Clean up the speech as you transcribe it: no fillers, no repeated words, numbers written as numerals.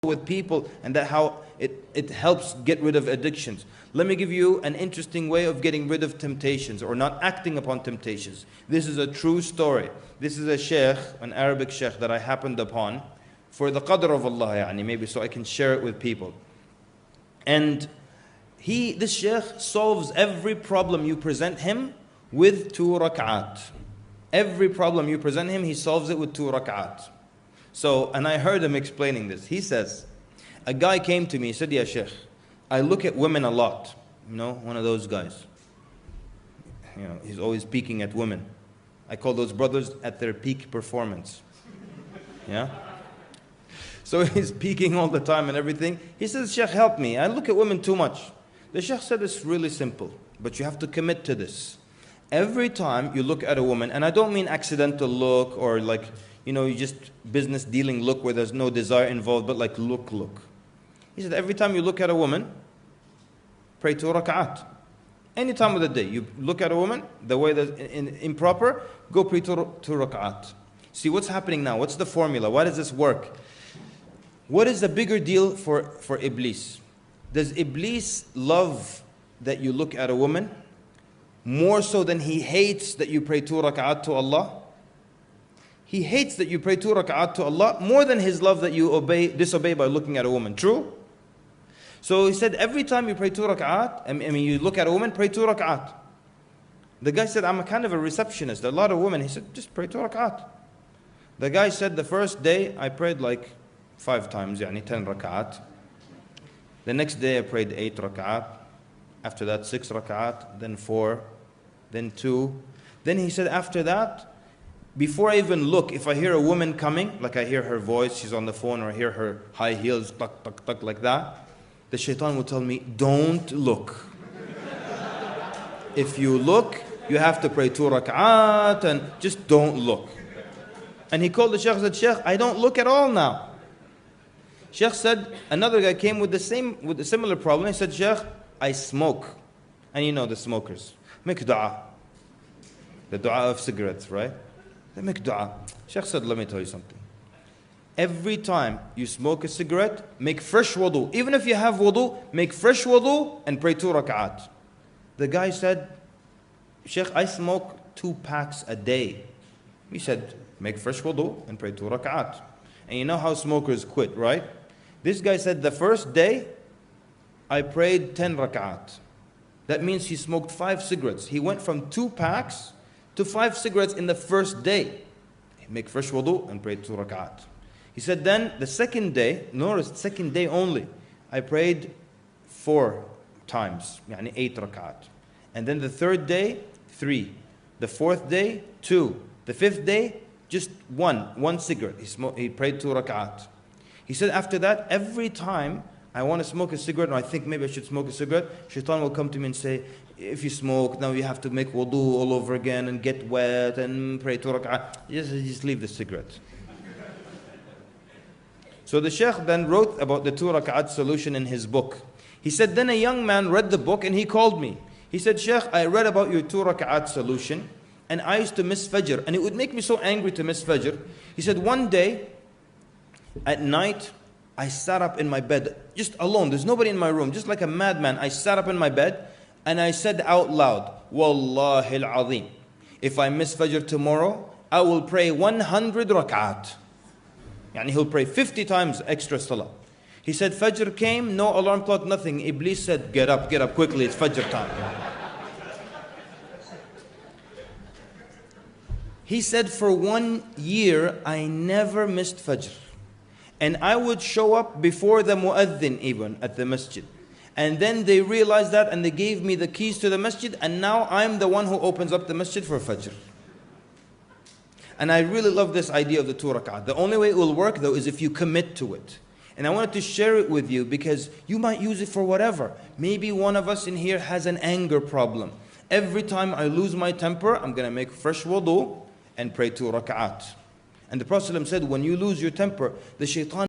with people, and that how it helps get rid of addictions. Let me give you an interesting way of getting rid of temptations or not acting upon temptations. This is a true story. This is a sheikh, an Arabic sheikh that I happened upon for the qadr of Allah, maybe so I can share it with people. And this sheikh solves every problem you present him with 2 rak'at. Every problem you present him, he solves it with 2 rak'at. So, and I heard him explaining this. He says, a guy came to me, he said, "Ya Sheikh, I look at women a lot." One of those guys. He's always peeking at women. I call those brothers at their peak performance. Yeah? So he's peeking all the time and everything. He says, "Sheikh, help me. I look at women too much." The Sheikh said, "It's really simple, but you have to commit to this. Every time you look at a woman," and I don't mean accidental look or like, you just business dealing look where there's no desire involved, but like look. He said, every time you look at a woman, pray 2 rak'at. Any time of the day, you look at a woman, the way that's improper, go pray 2 rak'at. See what's happening now. What's the formula? Why does this work? What is the bigger deal for Iblis? Does Iblis love that you look at a woman more so than he hates that you pray 2 rak'at to Allah? He hates that you pray 2 rak'at to Allah more than his love that you disobey by looking at a woman. True? So he said, every time you pray 2 rak'at, you look at a woman, pray 2 rak'at. The guy said, I'm a kind of a receptionist. A lot of women. He said, just pray 2 rak'at. The guy said, the first day I prayed like 5 times, 10 rak'at. The next day I prayed 8 rak'at. After that 6 rak'at, then 4, then 2. Then he said, after that, before I even look, if I hear a woman coming, like I hear her voice, she's on the phone, or I hear her high heels, tuck, tuck, tuck, like that, the shaitan will tell me, don't look. If you look, you have to pray 2 rak'at, and just don't look. And he called the sheikh and said, Sheikh, I don't look at all now. Sheikh said, another guy came with a similar problem. He said, Sheikh, I smoke. And the smokers. Make dua. The dua of cigarettes, right? They make dua. Sheikh said, let me tell you something. Every time you smoke a cigarette, make fresh wudu. Even if you have wudu, make fresh wudu and pray 2 rak'at. The guy said, Sheikh, I smoke 2 packs a day. He said, make fresh wudu and pray 2 rak'at. And you know how smokers quit, right? This guy said, the first day, I prayed 10 rak'at. That means he smoked 5 cigarettes. He went from 2 packs to 5 cigarettes in the first day. Make fresh wudu and pray 2 rak'at. He said then the second day, notice second day only, I prayed 4 times, 8 rak'at. And then the third day, 3. The fourth day, 2. The fifth day, just 1 cigarette. He prayed 2 rak'at. He said after that, every time I want to smoke a cigarette, or I think maybe I should smoke a cigarette, shaitan will come to me and say, if you smoke, now you have to make wudu all over again and get wet and pray 2 rak'at. Just leave the cigarette. So the sheikh then wrote about the 2 rak'at solution in his book. He said, then a young man read the book and he called me. He said, Sheikh, I read about your 2 rak'at solution and I used to miss Fajr. And it would make me so angry to miss Fajr. He said, one day at night, I sat up in my bed, just alone. There's nobody in my room. Just like a madman, I sat up in my bed and I said out loud, Wallahi al-Azim, if I miss Fajr tomorrow, I will pray 100 rak'at. He'll pray 50 times extra salah. He said, Fajr came, no alarm clock, nothing. Iblis said, get up quickly, it's Fajr time. He said, for 1 year, I never missed Fajr. And I would show up before the mu'adhin even at the masjid. And then they realized that and they gave me the keys to the masjid, and now I'm the one who opens up the masjid for Fajr. And I really love this idea of the 2 rak'at. The only way it will work though is if you commit to it. And I wanted to share it with you because you might use it for whatever. Maybe one of us in here has an anger problem. Every time I lose my temper, I'm going to make fresh wudu and pray 2 rak'at. And the Prophet ﷺ said, when you lose your temper, the shaitan